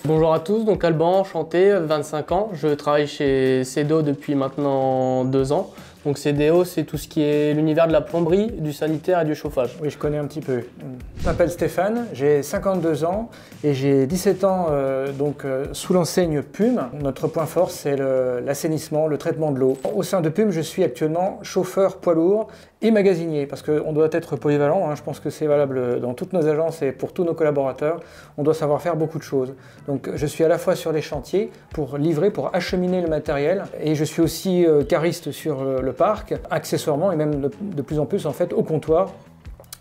Bonjour à tous, donc Alban, enchanté, 25 ans. Je travaille chez CDO depuis maintenant 2 ans. Donc CDO, c'est tout ce qui est l'univers de la plomberie, du sanitaire et du chauffage. Oui, je connais un petit peu. Je m'appelle Stéphane, j'ai 52 ans et j'ai 17 ans sous l'enseigne PUM. Notre point fort, c'est l'assainissement, le traitement de l'eau. Au sein de PUM, je suis actuellement chauffeur poids lourd et magasinier parce qu'on doit être polyvalent. Je pense que c'est valable dans toutes nos agences et pour tous nos collaborateurs. On doit savoir faire beaucoup de choses. Donc je suis à la fois sur les chantiers pour livrer, pour acheminer le matériel et je suis aussi cariste sur le parc, accessoirement et même de plus en plus en fait au comptoir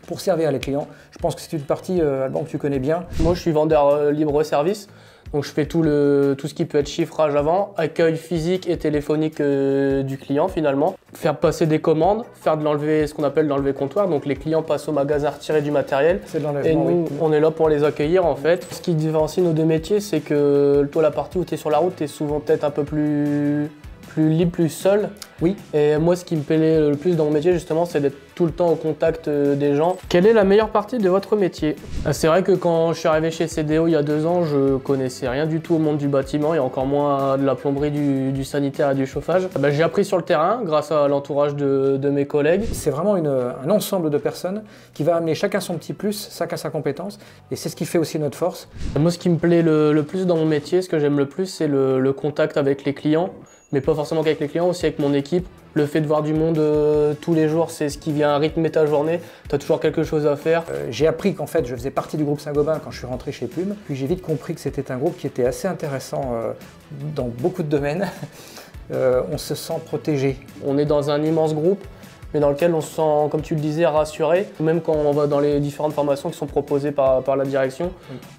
pour servir les clients. Je pense que c'est une partie, Alban, que tu connais bien. Moi, je suis vendeur libre-service. Donc je fais tout ce qui peut être chiffrage avant, accueil physique et téléphonique du client finalement. Faire passer des commandes, faire de ce qu'on appelle l'enlevé comptoir. Donc les clients passent au magasin retirer du matériel. C'est de l'enlèvement. Et nous, oui. on est là pour les accueillir en fait. Ce qui différencie nos deux métiers, c'est que toi, la partie où tu es sur la route, tu es souvent peut-être un peu plus libre, plus seul. Oui. Et moi, ce qui me plaît le plus dans mon métier, justement, c'est d'être tout le temps au contact des gens. Quelle est la meilleure partie de votre métier? C'est vrai que quand je suis arrivé chez CDO il y a 2 ans, je connaissais rien du tout au monde du bâtiment et encore moins de la plomberie, du sanitaire et du chauffage. J'ai appris sur le terrain grâce à l'entourage de mes collègues. C'est vraiment un ensemble de personnes qui va amener chacun son petit plus, chacun sa compétence et c'est ce qui fait aussi notre force. Moi, ce qui me plaît le plus dans mon métier, ce que j'aime le plus, c'est le contact avec les clients. Mais pas forcément qu'avec les clients, aussi avec mon équipe. Le fait de voir du monde tous les jours, c'est ce qui vient rythmer ta journée. Tu as toujours quelque chose à faire. J'ai appris qu'en fait, je faisais partie du groupe Saint-Gobain quand je suis rentré chez PUM. Puis j'ai vite compris que c'était un groupe qui était assez intéressant dans beaucoup de domaines. On se sent protégé. On est dans un immense groupe, mais dans lequel on se sent, comme tu le disais, rassuré. Même quand on va dans les différentes formations qui sont proposées par la direction,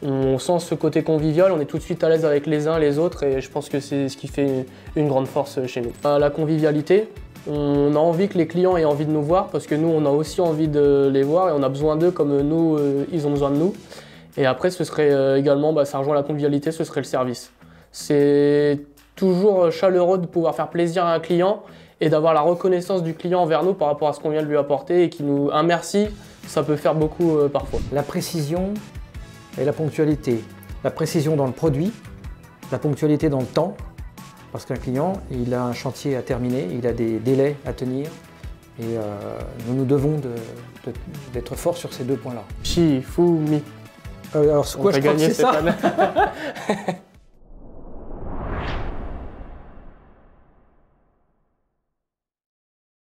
on sent ce côté convivial, on est tout de suite à l'aise avec les uns les autres et je pense que c'est ce qui fait une grande force chez nous. La convivialité, on a envie que les clients aient envie de nous voir parce que nous, on a aussi envie de les voir et on a besoin d'eux comme nous, ils ont besoin de nous. Et après, ce serait également, ça rejoint la convivialité, ce serait le service. C'est toujours chaleureux de pouvoir faire plaisir à un client et d'avoir la reconnaissance du client envers nous par rapport à ce qu'on vient de lui apporter et un merci, ça peut faire beaucoup parfois. La précision et la ponctualité. La précision dans le produit, la ponctualité dans le temps, parce qu'un client, il a un chantier à terminer, il a des délais à tenir et nous nous devons d'être forts sur ces 2 points-là. Shifumi. Alors, quoi, je crois que c'est ça.